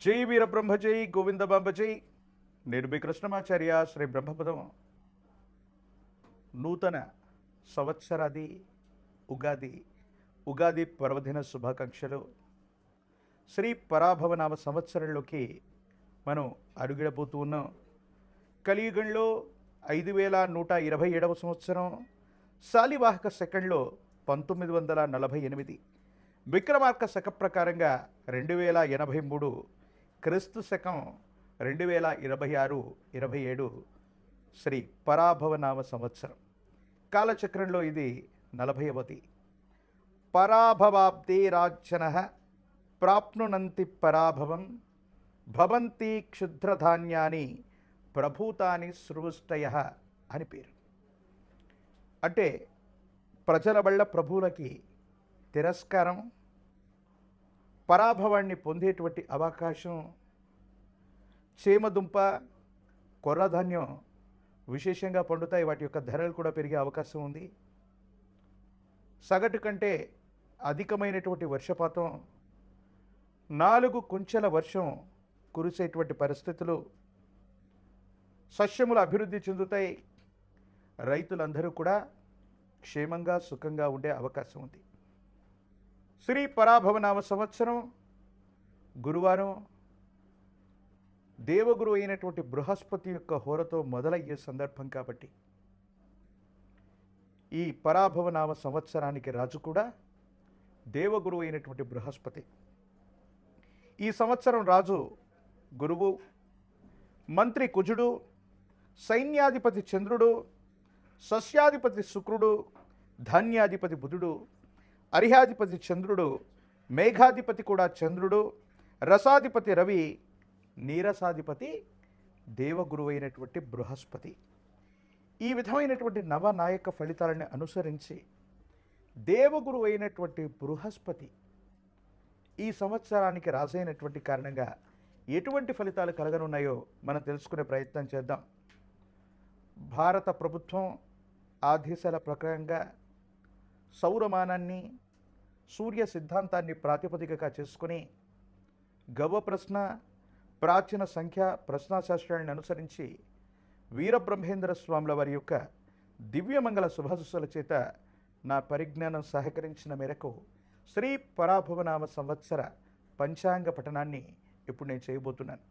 జై వీరబ్రహ్మ జై గోవిందబాంబ జై. నేను మీ కృష్ణమాచార్య. శ్రీ బ్రహ్మపదం నూతన సంవత్సరాది ఉగాది పర్వదిన శుభాకాంక్షలు. శ్రీ పరాభవనామ సంవత్సరంలోకి మనం అడుగిడబోతూ ఉన్నాం. కలియుగంలో 5127వ సంవత్సరం, శాలివాహక సెకండ్లో 1948, విక్రమార్క శక ప్రకారంగా 2083, క్రీస్తు శకం 2026-27 శ్రీ పరాభవనామ సంవత్సరం. కాలచక్రంలో ఇది 40వది. పరాభవాబ్దే రాజ్యన ప్రాప్నునంతి పరాభవం భవంతి క్షుద్రధాన్యాని ప్రభూతాని సృష్టయ అని పేరు. అంటే ప్రజల వల్ల ప్రభువులకి తిరస్కారం, పరాభవాన్ని పొందేటువంటి అవకాశం. చేమదుంప, కొర్రధాన్యం విశేషంగా పండుతాయి. వాటి యొక్క ధరలు కూడా పెరిగే అవకాశం ఉంది. సగటు కంటే అధికమైనటువంటి వర్షపాతం, 4 కుంచెల వర్షం కురిసేటువంటి పరిస్థితులు, సస్యములు అభివృద్ధి చెందుతాయి. రైతులందరూ కూడా క్షేమంగా సుఖంగా ఉండే అవకాశం ఉంది. శ్రీ పరాభవనామ సంవత్సరం గురువారం దేవగురు అయినటువంటి బృహస్పతి యొక్క హోరతో మొదలయ్యే సందర్భం కాబట్టి ఈ పరాభవనామ సంవత్సరానికి రాజు కూడా దేవగురు అయినటువంటి బృహస్పతి. ఈ సంవత్సరం రాజు గురువు, మంత్రి కుజుడు, సైన్యాధిపతి చంద్రుడు, సస్యాధిపతి శుక్రుడు, ధాన్యాధిపతి బుధుడు, అర్హ్యాధిపతి చంద్రుడు, మేఘాధిపతి కూడా చంద్రుడు, రసాధిపతి రవి, నీరసాధిపతి దేవగురువు అయినటువంటి బృహస్పతి. ఈ విధమైనటువంటి నవనాయక ఫలితాలను అనుసరించి దేవగురువు అయినటువంటి బృహస్పతి ఈ సంవత్సరానికి రాజైనటువంటి కారణంగా ఎటువంటి ఫలితాలు కలగనున్నాయో మనం తెలుసుకునే ప్రయత్నం చేద్దాం. భారత ప్రభుత్వం ఆదేశాల ప్రకారంగా సౌరమానాన్ని, సూర్య సిద్ధాంతాన్ని ప్రాతిపదికగా చేసుకుని గవ ప్రశ్న, ప్రాచీన సంఖ్య ప్రశ్నాశాస్త్రాలను అనుసరించి వీరబ్రహ్మేంద్ర స్వాముల వారి యొక్క దివ్యమంగళ శుభాశుస్సుల చేత నా పరిజ్ఞానం సహకరించిన మేరకు శ్రీ పరాభవనామ సంవత్సర పంచాంగ పఠనాన్ని ఇప్పుడు నేను చేయబోతున్నాను.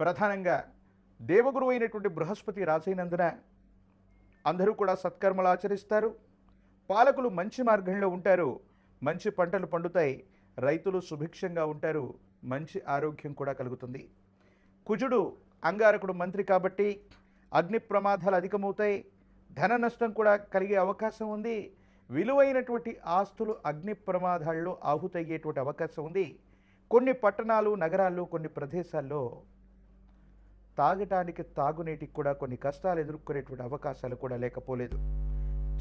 ప్రధానంగా దేవగురు అయినటువంటి బృహస్పతి రాజైనందున అందరూ కూడా సత్కర్మలు ఆచరిస్తారు. పాలకులు మంచి మార్గంలో ఉంటారు. మంచి పంటలు పండుతాయి. రైతులు సుభిక్షంగా ఉంటారు. మంచి ఆరోగ్యం కూడా కలుగుతుంది. కుజుడు అంగారకుడు మంత్రి కాబట్టి అగ్ని ప్రమాదాలు అధికమవుతాయి. ధన నష్టం కూడా కలిగే అవకాశం ఉంది. విలువైనటువంటి ఆస్తులు అగ్ని ప్రమాదాల్లో ఆహుతయ్యేటువంటి అవకాశం ఉంది. కొన్ని పట్టణాలు, నగరాల్లో, కొన్ని ప్రదేశాల్లో తాగటానికి, తాగునీటికి కూడా కొన్ని కష్టాలు ఎదుర్కొనేటువంటి అవకాశాలు కూడా లేకపోలేదు.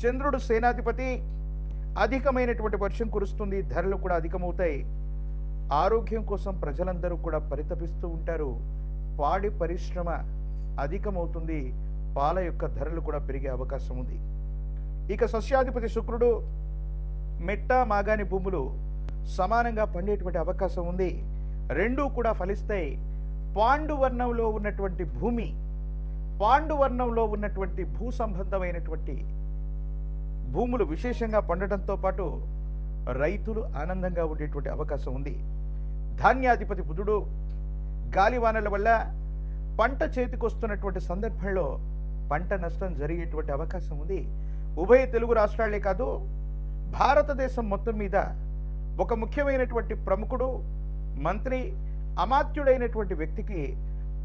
చంద్రుడు సేనాధిపతి. అధికమైనటువంటి వర్షం కురుస్తుంది. ధరలు కూడా అధికమవుతాయి. ఆరోగ్యం కోసం ప్రజలందరూ కూడా పరితపిస్తూ ఉంటారు. పాడి పరిశ్రమ అధికమవుతుంది. పాల యొక్క ధరలు కూడా పెరిగే అవకాశం ఉంది. ఇక సస్యాధిపతి శుక్రుడు. మెట్ట, మాగాని భూములు సమానంగా పండేటువంటి అవకాశం ఉంది. రెండూ కూడా ఫలిస్తాయి. పాండువర్ణంలో ఉన్నటువంటి భూమి, పాండువర్ణంలో ఉన్నటువంటి భూ సంబంధమైనటువంటి భూములు విశేషంగా పండటంతో పాటు రైతులు ఆనందంగా ఉండేటువంటి అవకాశం ఉంది. ధాన్యాధిపతి బుధుడు. గాలివానల వల్ల పంట చేతికొస్తున్నటువంటి సందర్భంలో పంట నష్టం జరిగేటువంటి అవకాశం ఉంది. ఉభయ తెలుగు రాష్ట్రాలే కాదు, భారతదేశం మొత్తం మీద ఒక ముఖ్యమైనటువంటి ప్రముఖుడు, మంత్రి, అమాత్యుడైనటువంటి వ్యక్తికి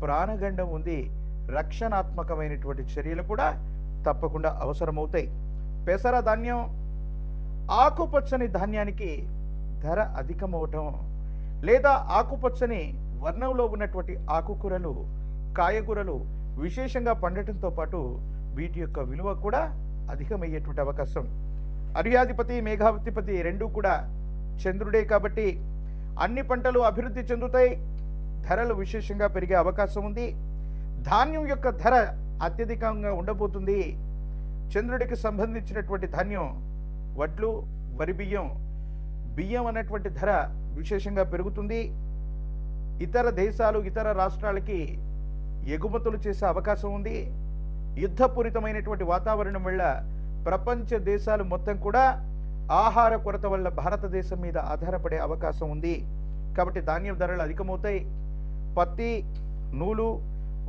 ప్రాణగండం ఉంది. రక్షణాత్మకమైనటువంటి చర్యలు కూడా తప్పకుండా అవసరమవుతాయి. పెసర ధాన్యం, ఆకుపచ్చని ధాన్యానికి ధర అధికమవటం, లేదా ఆకుపచ్చని వర్ణంలో ఉన్నటువంటి ఆకుకూరలు, కాయగూరలు విశేషంగా పండటంతో పాటు వీటి యొక్క విలువ కూడా అధికమయ్యేటువంటి అవకాశం. అర్హ్యాధిపతి, మేఘాధిపతి రెండూ కూడా చంద్రుడే కాబట్టి అన్ని పంటలు అభివృద్ధి చెందుతాయి. ధరలు విశేషంగా పెరిగే అవకాశం ఉంది. ధాన్యం యొక్క ధర అత్యధికంగా ఉండబోతుంది. చంద్రుడికి సంబంధించినటువంటి ధాన్యం వడ్లు, వరి బియ్యం, బియ్యం అన్నటువంటి ధర విశేషంగా పెరుగుతుంది. ఇతర దేశాలు, ఇతర రాష్ట్రాలకి ఎగుమతులు చేసే అవకాశం ఉంది. యుద్ధపూరితమైనటువంటి వాతావరణం వల్ల ప్రపంచ దేశాలు మొత్తం కూడా ఆహార కొరత వల్ల భారతదేశం మీద ఆధారపడే అవకాశం ఉంది. కాబట్టి ధాన్యం ధరలు అధికమవుతాయి. పత్తి, నూలు,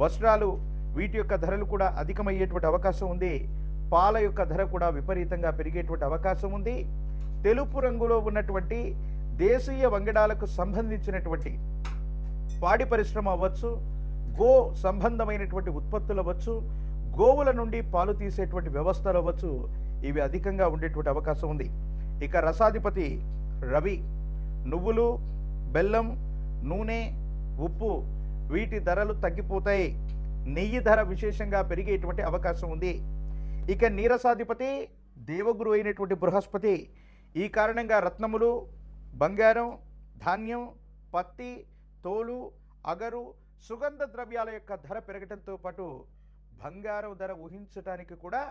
వస్త్రాలు వీటి యొక్క ధరలు కూడా అధికమయ్యేటువంటి అవకాశం ఉంది. పాల యొక్క ధర కూడా విపరీతంగా పెరిగేటువంటి అవకాశం ఉంది. తెలుపు రంగులో ఉన్నటువంటి దేశీయ వంగడాలకు సంబంధించినటువంటి పాడి పరిశ్రమ అవ్వచ్చు, గో సంబంధమైనటువంటి ఉత్పత్తులు అవ్వచ్చు, గోవుల నుండి పాలు తీసేటువంటి వ్యవస్థలు అవ్వచ్చు, ఇవి అధికంగా ఉండేటువంటి అవకాశం ఉంది. ఇక రసాధిపతి రవి నువ్వులు, బెల్లం, నూనె, ఉప్పు వీటి ధరలు తగ్గిపోతాయి. నెయ్యి ధర విశేషంగా పెరిగేటువంటి అవకాశం ఉంది. ఇక నీరసాధిపతి దేవగురు అయినటువంటి బృహస్పతి ఈ కారణంగా రత్నములు, బంగారం, ధాన్యం, పత్తి, తోలు, అగరు, సుగంధ ద్రవ్యాల యొక్క ధర పెరగడంతో పాటు బంగారం ధర ఊహించడానికి కూడా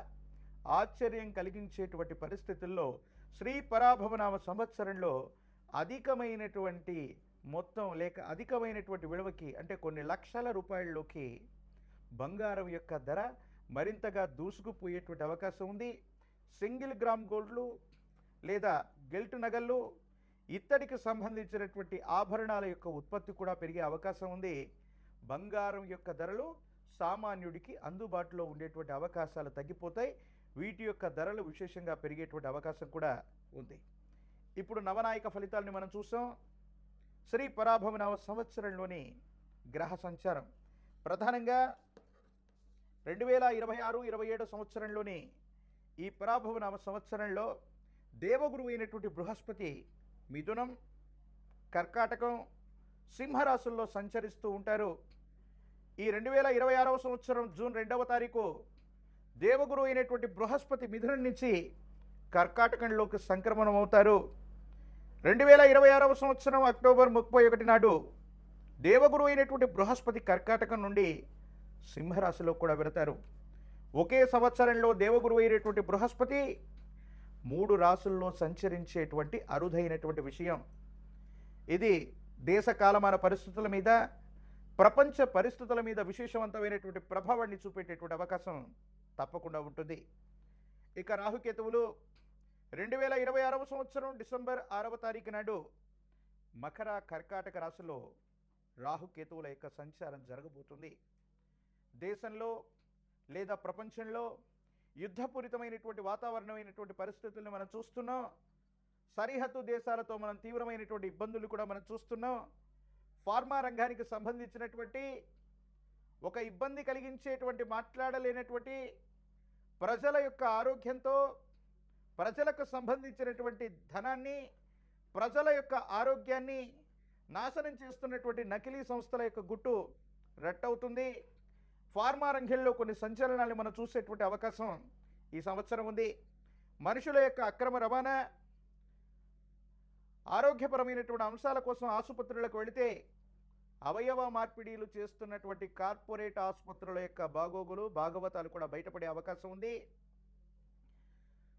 ఆశ్చర్యం కలిగించేటువంటి పరిస్థితుల్లో శ్రీ పరాభవనామ సంవత్సరంలో అధికమైనటువంటి మొత్తం లేక అధికమైనటువంటి విలువకి అంటే కొన్ని లక్షల రూపాయల్లోకి బంగారం యొక్క ధర మరింతగా దూసుకుపోయేటువంటి అవకాశం ఉంది. సింగిల్ గ్రామ్ గోల్డ్లు లేదా గెల్ట్ నగళ్ళు, ఇత్తడికి సంబంధించినటువంటి ఆభరణాల యొక్క ఉత్పత్తి కూడా పెరిగే అవకాశం ఉంది. బంగారం యొక్క ధరలు సామాన్యుడికి అందుబాటులో ఉండేటువంటి అవకాశాలు తగ్గిపోతాయి. వీటి యొక్క ధరలు విశేషంగా పెరిగేటువంటి అవకాశం కూడా ఉంది. ఇప్పుడు నవనాయక ఫలితాలని మనం చూసాం. శ్రీ పరాభవనామ సంవత్సరంలోని గ్రహ సంచారం ప్రధానంగా 2026-27 సంవత్సరంలోని ఈ పరాభవనామ సంవత్సరంలో దేవగురు అయినటువంటి బృహస్పతి మిథునం, కర్కాటకం, సింహరాశుల్లో సంచరిస్తూ ఉంటారు. ఈ 2026వ సంవత్సరం జూన్ 2వ తారీఖు దేవగురు అయినటువంటి బృహస్పతి మిథునం నుంచి కర్కాటకంలోకి సంక్రమణం అవుతారు. 2026వ సంవత్సరం అక్టోబర్ 31 నాడు దేవగురు అయినటువంటి బృహస్పతి కర్కాటకం నుండి సింహరాశిలో కూడా వెళతారు. ఒకే సంవత్సరంలో దేవగురు అయినటువంటి బృహస్పతి 3 రాశుల్లో సంచరించేటువంటి అరుదైనటువంటి విషయం. ఇది దేశ కాలమాన పరిస్థితుల మీద, ప్రపంచ పరిస్థితుల మీద విశేషవంతమైనటువంటి ప్రభావాన్ని చూపేటటువంటి అవకాశం తప్పకుండా ఉంటుంది. ఇక రాహుకేతువులు 2026వ సంవత్సరం డిసెంబర్ 6వ తారీఖు నాడు మకర, కర్కాటక రాశిలో రాహుకేతువుల యొక్క సంచారం జరగబోతుంది. దేశంలో లేదా ప్రపంచంలో యుద్ధపూరితమైనటువంటి వాతావరణమైనటువంటి పరిస్థితులను మనం చూస్తున్నాం. సరిహద్దు దేశాలతో మనం తీవ్రమైనటువంటి ఇబ్బందులు కూడా మనం చూస్తున్నాం. ఫార్మా రంగానికి సంబంధించినటువంటి ఒక ఇబ్బంది కలిగించేటువంటి మాట్లాడలేనటువంటి ప్రజల యొక్క ఆరోగ్యంతో, ప్రజలకు సంబంధించినటువంటి ధనాన్ని, ప్రజల యొక్క ఆరోగ్యాన్ని నాశనం చేస్తున్నటువంటి నకిలీ సంస్థల యొక్క గుట్టు రట్టవుతుంది. ఫార్మా రంగంలో కొన్ని సంచలనాలు మనం చూసేటువంటి అవకాశం ఈ సంవత్సరం ఉంది. మనుషుల యొక్క అక్రమ రవాణా, ఆరోగ్యపరమైనటువంటి అంశాల కోసం ఆసుపత్రులకు వెళితే అవయవ మార్పిడీలు చేస్తున్నటువంటి కార్పొరేట్ ఆసుపత్రుల యొక్క బాగోగులు, భాగవతాలు కూడా బయటపడే అవకాశం ఉంది.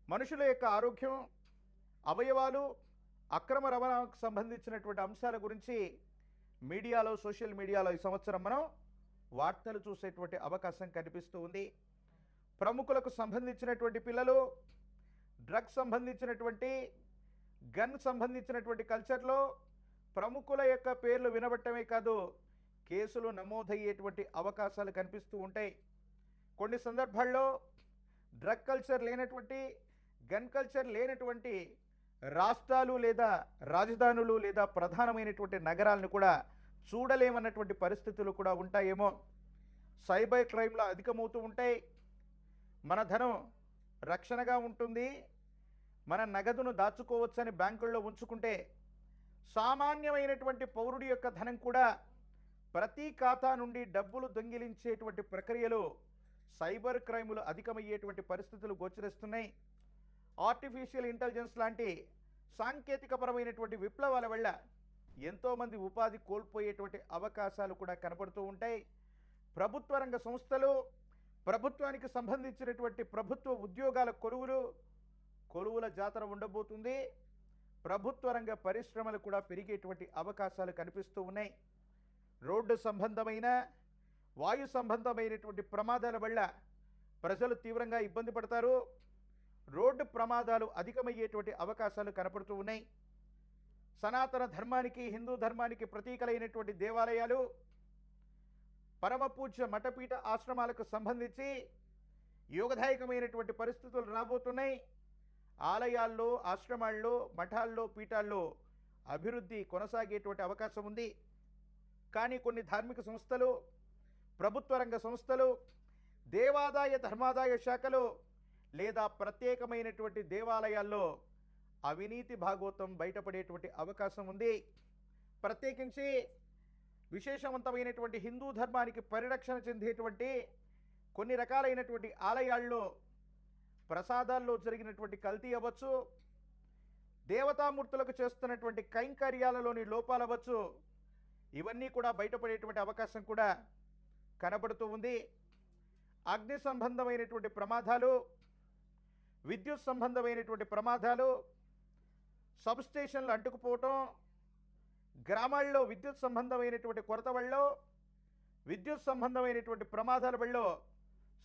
మనుషుల యొక్క ఆరోగ్యం, అవయవాలు, అక్రమ రవాణాకు సంబంధించినటువంటి అంశాల గురించి మీడియాలో, సోషల్ మీడియాలో ఈ సంవత్సరం మనం వార్తలు చూసేటువంటి అవకాశం కనిపిస్తూ ఉంది. ప్రముఖులకు సంబంధించినటువంటి పిల్లలు, డ్రగ్స్ సంబంధించినటువంటి, గన్ సంబంధించినటువంటి కల్చర్లో ప్రముఖుల యొక్క పేర్లు వినబట్టమే కాదు, కేసులు నమోదయ్యేటువంటి అవకాశాలు కనిపిస్తూ ఉంటాయి. కొన్ని సందర్భాల్లో డ్రగ్ కల్చర్ లేనటువంటి, గన్ కల్చర్ లేనటువంటి రాష్ట్రాలు లేదా రాజధానులు లేదా ప్రధానమైనటువంటి నగరాలను కూడా చూడలేమన్నటువంటి పరిస్థితులు కూడా ఉంటాయేమో. సైబర్ క్రైమ్లు అధికమవుతూ ఉంటాయి. మన ధనం రక్షణగా ఉంటుంది. మన నగదును దాచుకోవచ్చని బ్యాంకుల్లో ఉంచుకుంటే సామాన్యమైనటువంటి పౌరుడి యొక్క ధనం కూడా ప్రతి ఖాతా నుండి డబ్బులు దొంగిలించేటువంటి ప్రక్రియలు, సైబర్ క్రైములు అధికమయ్యేటువంటి పరిస్థితులు గోచరిస్తున్నాయి. ఆర్టిఫిషియల్ ఇంటెలిజెన్స్ లాంటి సాంకేతికపరమైనటువంటి విప్లవాల వల్ల ఎంతోమంది ఉపాధి కోల్పోయేటువంటి అవకాశాలు కూడా కనపడుతూ ఉంటాయి. ప్రభుత్వ రంగ సంస్థలు, ప్రభుత్వానికి సంబంధించినటువంటి ప్రభుత్వ ఉద్యోగాల కొలువుల జాతర ఉండబోతుంది. ప్రభుత్వ రంగ పరిశ్రమలు కూడా పెరిగేటువంటి అవకాశాలు కనిపిస్తూ ఉన్నాయి. రోడ్డు సంబంధమైన వాయు సంబంధమైనటువంటి ప్రమాదాల వల్ల ప్రజలు తీవ్రంగా ఇబ్బంది పడతారు. రోడ్డు ప్రమాదాలు అధికమయ్యేటువంటి అవకాశాలు కనపడుతూ ఉన్నాయి. సనాతన ధర్మానికి, హిందూ ధర్మానికి ప్రతీకలైనటువంటి దేవాలయాలు, పరమ పూజ్య మఠపీఠ ఆశ్రమాలకు సంబంధించి యోగదాయకమైనటువంటి పరిస్థితులు రాబోతున్నాయి. ఆలయాల్లో, ఆశ్రమాల్లో, మఠాల్లో, పీఠాల్లో అభివృద్ధి కొనసాగేటువంటి అవకాశం ఉంది. కానీ కొన్ని ధార్మిక సంస్థలు, ప్రభుత్వ రంగ సంస్థలు, దేవాదాయ ధర్మాదాయ శాఖలు లేదా ప్రత్యేకమైనటువంటి దేవాలయాల్లో అవినీతి భాగోతం బయటపడేటువంటి అవకాశం ఉంది. ప్రత్యేకించి విశేషవంతమైనటువంటి హిందూ ధర్మానికి పరిరక్షణ చెందేటువంటి కొన్ని రకాలైనటువంటి ఆలయాల్లో ప్రసాదాల్లో జరిగినటువంటి కల్తీ అవ్వచ్చు, దేవతామూర్తులకు చేస్తున్నటువంటి కైంకర్యాలలోని లోపాలు అవ్వచ్చు, ఇవన్నీ కూడా బయటపడేటువంటి అవకాశం కూడా కనబడుతూ ఉంది. అగ్ని సంబంధమైనటువంటి ప్రమాదాలు, విద్యుత్ సంబంధమైనటువంటి ప్రమాదాలు, సబ్స్టేషన్లు అంటుకుపోవటం, గ్రామాల్లో విద్యుత్ సంబంధమైనటువంటి కొరత వల్ల, విద్యుత్ సంబంధమైనటువంటి ప్రమాదాల వల్ల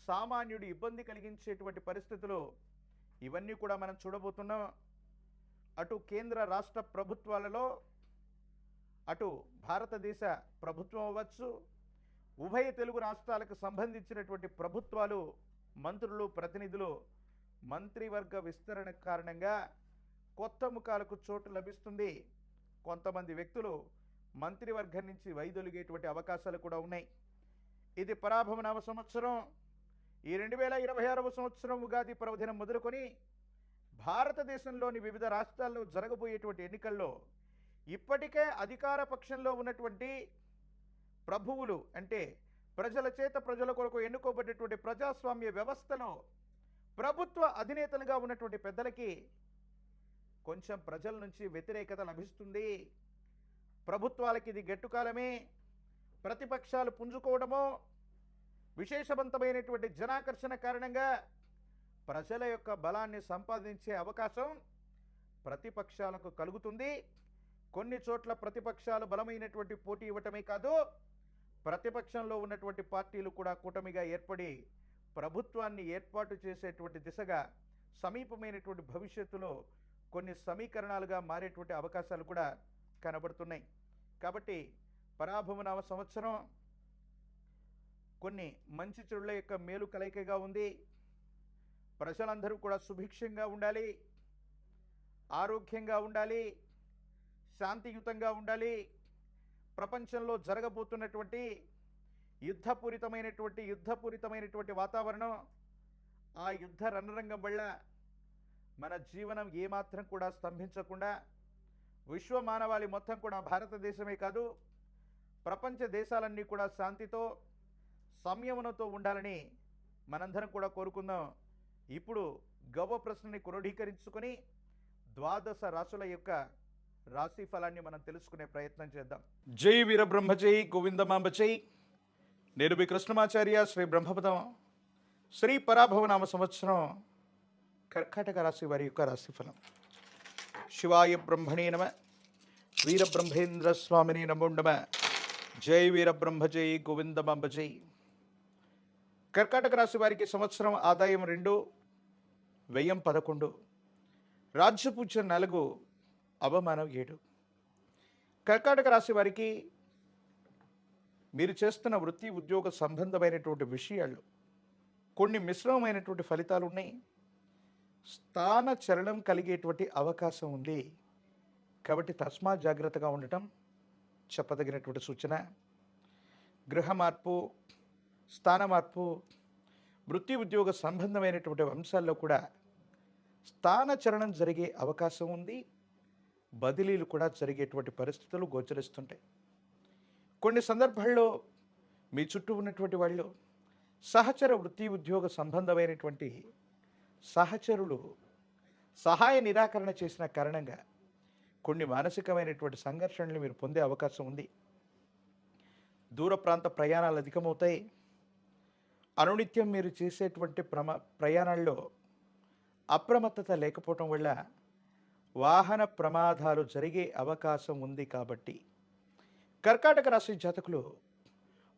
సామాన్యుడు ఇబ్బంది కలిగించేటువంటి పరిస్థితులు ఇవన్నీ కూడా మనం చూడబోతున్నాం. అటు కేంద్ర రాష్ట్ర ప్రభుత్వాలలో, అటు భారతదేశ ప్రభుత్వం అవ్వచ్చు, ఉభయ తెలుగు రాష్ట్రాలకు సంబంధించినటువంటి ప్రభుత్వాలు, మంత్రులు, ప్రతినిధులు మంత్రివర్గ విస్తరణ కారణంగా కొత్త ముఖాలకు చోటు లభిస్తుంది. కొంతమంది వ్యక్తులు మంత్రివర్గం నుంచి వైదొలిగేటువంటి అవకాశాలు కూడా ఉన్నాయి. ఇది పరాభవ నవ సంవత్సరం. ఈ 2026వ సంవత్సరం ఉగాది పర్వదినం మొదలుకొని భారతదేశంలోని వివిధ రాష్ట్రాల్లో జరగబోయేటువంటి ఎన్నికల్లో ఇప్పటికే అధికార పక్షంలో ఉన్నటువంటి ప్రభువులు, అంటే ప్రజల చేత ప్రజల కొరకు ఎన్నుకోబడ్డటువంటి ప్రజాస్వామ్య వ్యవస్థలో ప్రభుత్వ అధినేతలుగా ఉన్నటువంటి పెద్దలకి కొంచెం ప్రజల నుంచి వ్యతిరేకత లభిస్తుంది. ప్రభుత్వాలకి ఇది గట్టుకాలమే. ప్రతిపక్షాలు పుంజుకోవడమో, విశేషవంతమైనటువంటి జనాకర్షణ కారణంగా ప్రజల యొక్క బలాన్ని సంపాదించే అవకాశం ప్రతిపక్షాలకు కలుగుతుంది. కొన్ని చోట్ల ప్రతిపక్షాలు బలమైనటువంటి పోటీ ఇవ్వటమే కాదు, ప్రతిపక్షంలో ఉన్నటువంటి పార్టీలు కూడా కూటమిగా ఏర్పడి ప్రభుత్వాన్ని ఏర్పాటు చేసేటువంటి దిశగా సమీపమైనటువంటి భవిష్యత్తులో కొన్ని సమీకరణాలుగా మారేటువంటి అవకాశాలు కూడా కనబడుతున్నాయి. కాబట్టి పరాభవ నవ సంవత్సరం కొన్ని మంచి చెడుల యొక్క మేలు కలయికగా ఉంది. ప్రజలందరూ కూడా సుభిక్షంగా ఉండాలి, ఆరోగ్యంగా ఉండాలి, శాంతియుతంగా ఉండాలి. ప్రపంచంలో జరగబోతున్నటువంటి యుద్ధపూరితమైనటువంటి వాతావరణం, ఆ యుద్ధ రణరంగం వల్ల మన జీవనం ఏమాత్రం కూడా స్తంభించకుండా విశ్వ మానవాళి మొత్తం కూడా, భారతదేశమే కాదు ప్రపంచ దేశాలన్నీ కూడా శాంతితో, సంయమనంతో ఉండాలని మనందరం కూడా కోరుకుందాం. ఇప్పుడు గవ్వ ప్రశ్నని క్రోడీకరించుకొని ద్వాదశ రాశుల యొక్క రాశి ఫలాన్ని మనం తెలుసుకునే ప్రయత్నం చేద్దాం. జై వీరబ్రహ్మ జై గోవిందమాంబ జై. నేను మీ కృష్ణమాచార్య, శ్రీ బ్రహ్మపదం, శ్రీ పరాభవ నామ సంవత్సరం కర్కాటక రాశి వారి యొక్క రాశిఫలం. శివాయ బ్రహ్మణే నమ, వీరబ్రహ్మేంద్ర స్వామిని నమో నమ. జై వీరబ్రహ్మ జై గోవిందమాంబ జై. కర్కాటక రాశి వారికి సంవత్సరం ఆదాయం 2, వ్యయం 11, రాజ్యపూజ్యం 4, అవమానం 7. కర్కాటక రాశి వారికి మీరు చేస్తున్న వృత్తి ఉద్యోగ సంబంధమైనటువంటి విషయాల్లో కొన్ని మిశ్రమమైనటువంటి ఫలితాలు ఉన్నాయి. స్థాన చలనం కలిగేటువంటి అవకాశం ఉంది. కాబట్టి తస్మా జాగ్రత్తగా ఉండటం చెప్పదగినటువంటి సూచన. గృహ మార్పు, స్థాన మార్పు, వృత్తి ఉద్యోగ సంబంధమైనటువంటి అంశాల్లో కూడా స్థాన చలనం జరిగే అవకాశం ఉంది. బదిలీలు కూడా జరిగేటువంటి పరిస్థితులు గోచరిస్తుంటాయి. కొన్ని సందర్భాల్లో మీ చుట్టూ ఉన్నటువంటి వాళ్ళు సహచర వృత్తి ఉద్యోగ సంబంధమైనటువంటి సహచరులు సహాయ నిరాకరణ చేసిన కారణంగా కొన్ని మానసికమైనటువంటి సంఘర్షణలు మీరు పొందే అవకాశం ఉంది. దూర ప్రాంత ప్రయాణాలు అధికమవుతాయి. అనునిత్యం మీరు చేసేటువంటి ప్రయాణాల్లో అప్రమత్తత లేకపోవటం వల్ల వాహన ప్రమాదాలు జరిగే అవకాశం ఉంది. కాబట్టి కర్కాటక రాశి జాతకులు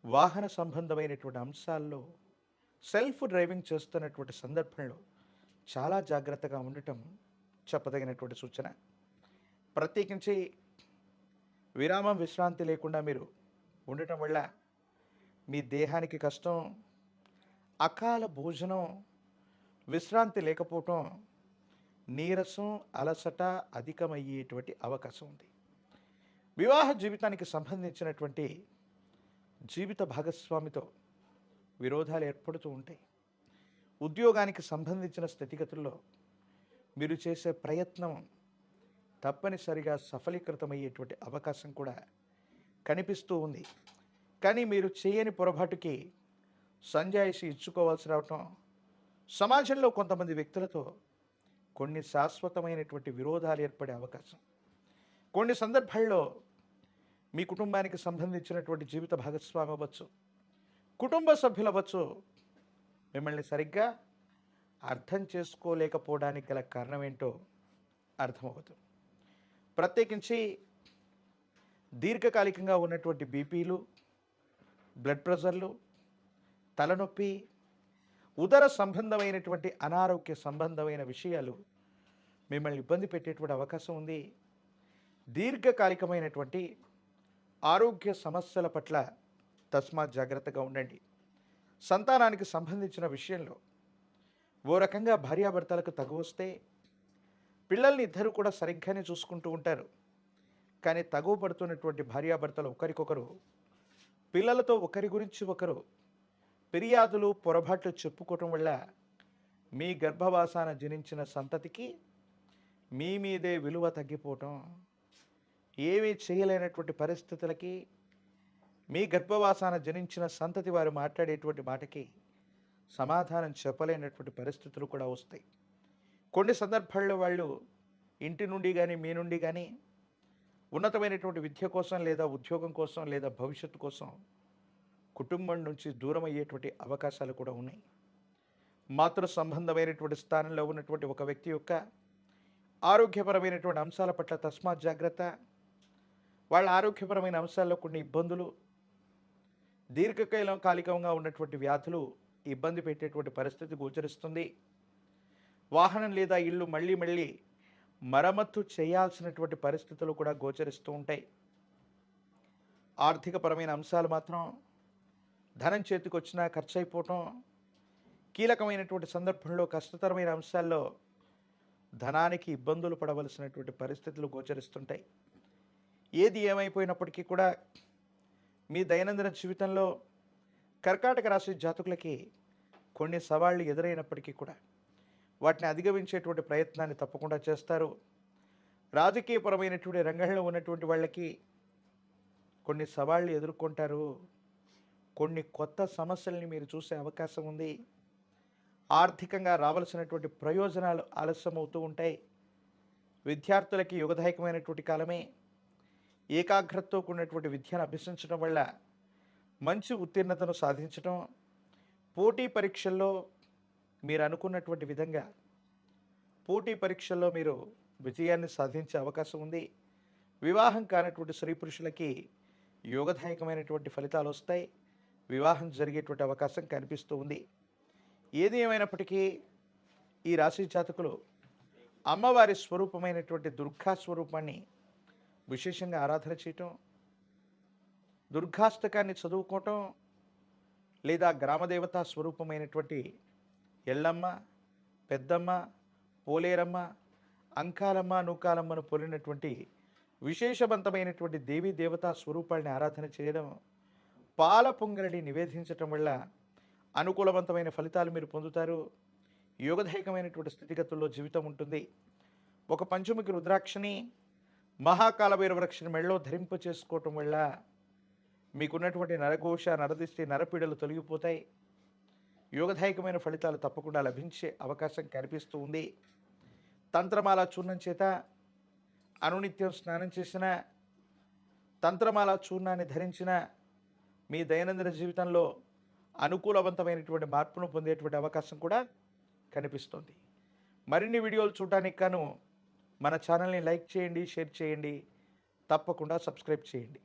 వాహన సంబంధమైనటువంటి అంశాల్లో సెల్ఫ్ డ్రైవింగ్ చేస్తున్నటువంటి సందర్భంలో చాలా జాగ్రత్తగా ఉండటం చెప్పదగినటువంటి సూచన. ప్రత్యేకించి విరామం విశ్రాంతి లేకుండా మీరు ఉండటం వల్ల మీ దేహానికి కష్టం, అకాల భోజనం, విశ్రాంతి లేకపోవటం, నీరసం, అలసట అధికమయ్యేటువంటి అవకాశం ఉంది. వివాహ జీవితానికి సంబంధించినటువంటి జీవిత భాగస్వామితో విరోధాలు ఏర్పడుతూ ఉంటాయి. ఉద్యోగానికి సంబంధించిన స్థితిగతుల్లో మీరు చేసే ప్రయత్నం తప్పనిసరిగా సఫలీకృతమయ్యేటువంటి అవకాశం కూడా కనిపిస్తూ ఉంది. కానీ మీరు చేయని పొరపాటుకి సంజాయిషి ఇచ్చుకోవాల్సి రావటం, సమాజంలో కొంతమంది వ్యక్తులతో కొన్ని శాశ్వతమైనటువంటి విరోధాలు ఏర్పడే అవకాశం, కొన్ని సందర్భాల్లో మీ కుటుంబానికి సంబంధించినటువంటి జీవిత భాగస్వామి అవ్వచ్చు, కుటుంబ సభ్యులు అవ్వచ్చు, మిమ్మల్ని సరిగ్గా అర్థం చేసుకోలేకపోవడానికి గల కారణం ఏంటో అర్థమవుతుంది. ప్రత్యేకించి దీర్ఘకాలికంగా ఉన్నటువంటి బీపీలు, బ్లడ్ ప్రెషర్లు, తలనొప్పి, ఉదర సంబంధమైనటువంటి అనారోగ్య సంబంధమైన విషయాలు మిమ్మల్ని ఇబ్బంది పెట్టేటువంటి అవకాశం ఉంది. దీర్ఘకాలికమైనటువంటి ఆరోగ్య సమస్యల పట్ల తస్మాత్ జాగ్రత్తగా ఉండండి. సంతానానికి సంబంధించిన విషయంలో ఓ రకంగా భార్యాభర్తలకు తగు వస్తే పిల్లల్ని ఇద్దరు కూడా సరిగ్గానే చూసుకుంటూ ఉంటారు. కానీ తగువ పడుతున్నటువంటి భార్యాభర్తలు ఒకరికొకరు పిల్లలతో ఒకరి గురించి ఒకరు ఫిర్యాదులు, పొరపాట్లు చెప్పుకోవటం వల్ల మీ గర్భవాసాన జనించిన సంతతికి మీ మీదే విలువ తగ్గిపోవటం, ఏమీ చేయలేనటువంటి పరిస్థితులకి మీ గర్భవాసాన జనించిన సంతతి వారు మాట్లాడేటువంటి మాటకి సమాధానం చెప్పలేనటువంటి పరిస్థితులు కూడా వస్తాయి. కొన్ని సందర్భాల్లో వాళ్ళు ఇంటి నుండి కానీ మీ నుండి కానీ ఉన్నతమైనటువంటి విద్య కోసం లేదా ఉద్యోగం కోసం లేదా భవిష్యత్తు కోసం కుటుంబం నుంచి దూరం అయ్యేటువంటి అవకాశాలు కూడా ఉన్నాయి. మాతృ సంబంధమైనటువంటి స్థానంలో ఉన్నటువంటి ఒక వ్యక్తి యొక్క ఆరోగ్యపరమైనటువంటి అంశాల పట్ల తస్మాత్ జాగ్రత్త. వాళ్ళ ఆరోగ్యపరమైన అంశాల్లో కొన్ని ఇబ్బందులు, దీర్ఘకాలికంగా ఉన్నటువంటి వ్యాధులు ఇబ్బంది పెట్టేటువంటి పరిస్థితి గోచరిస్తుంది. వాహనం లేదా ఇల్లు మళ్ళీ మళ్ళీ మరమ్మత్తు చేయాల్సినటువంటి పరిస్థితులు కూడా గోచరిస్తూ ఉంటాయి. ఆర్థికపరమైన అంశాలు మాత్రం ధనం చేతికి వచ్చినా ఖర్చు అయిపోవటం, కీలకమైనటువంటి సందర్భంలో కష్టతరమైన అంశాల్లో ధనానికి ఇబ్బందులు పడవలసినటువంటి పరిస్థితులు గోచరిస్తుంటాయి. ఏది ఏమైపోయినప్పటికీ కూడా మీ దైనందిన జీవితంలో కర్కాటక రాశి జాతకులకి కొన్ని సవాళ్లు ఎదురైనప్పటికీ కూడా వాటిని అధిగమించేటువంటి ప్రయత్నాన్ని తప్పకుండా చేస్తారు. రాజకీయపరమైనటువంటి రంగంలో ఉన్నటువంటి వాళ్ళకి కొన్ని సవాళ్లు ఎదుర్కొంటారు. కొన్ని కొత్త సమస్యల్ని మీరు చూసే అవకాశం ఉంది. ఆర్థికంగా రావాల్సినటువంటి ప్రయోజనాలు ఆలస్యమవుతూ ఉంటాయి. విద్యార్థులకి యుగదాయకమైనటువంటి కాలమే. ఏకాగ్రతతో కూడినటువంటి విద్యను అభ్యసించడం వల్ల మంచి ఉత్తీర్ణతను సాధించడం, పోటీ పరీక్షల్లో మీరు అనుకున్నటువంటి విధంగా పోటీ పరీక్షల్లో మీరు విజయాన్ని సాధించే అవకాశం ఉంది. వివాహం కానటువంటి స్త్రీ పురుషులకి యోగదాయకమైనటువంటి ఫలితాలు వస్తాయి. వివాహం జరిగేటువంటి అవకాశం కనిపిస్తూ ఉంది. ఏది ఏమైనప్పటికీ ఈ రాశి జాతకులు అమ్మవారి స్వరూపమైనటువంటి దుర్గా స్వరూపాన్ని విశేషంగా ఆరాధన చేయటం, దుర్గాష్టకాన్ని చదువుకోవటం, లేదా గ్రామదేవతా స్వరూపమైనటువంటి ఎల్లమ్మ, పెద్దమ్మ, పోలేరమ్మ, అంకాలమ్మ, నూకాలమ్మను పోలినటువంటి విశేషవంతమైనటువంటి దేవీ దేవతా స్వరూపాలని ఆరాధన చేయడం, పాల పొంగలిని నివేదించటం వల్ల అనుకూలవంతమైన ఫలితాలు మీరు పొందుతారు. యోగదాయకమైనటువంటి స్థితిగతుల్లో జీవితం ఉంటుంది. ఒక పంచముఖి రుద్రాక్షని, మహాకాలభైరవ వృక్షని మెళ్ళలో ధరింప చేసుకోవటం వల్ల మీకున్నటువంటి నరఘోష, నరదిష్టి, నరపీడలు తొలగిపోతాయి. యోగదాయకమైన ఫలితాలు తప్పకుండా లభించే అవకాశం కనిపిస్తూ ఉంది. తంత్రమాల చూర్ణం చేత అనునిత్యం స్నానం చేసిన, తంత్రమాల చూర్ణాన్ని ధరించిన మీ దైనందిన జీవితంలో అనుకూలవంతమైనటువంటి మార్పును పొందేటువంటి అవకాశం కూడా కనిపిస్తుంది. మరిన్ని వీడియోలు చూడడానికి గాను మన ఛానల్ని లైక్ చేయండి, షేర్ చేయండి, తప్పకుండా సబ్స్క్రైబ్ చేయండి.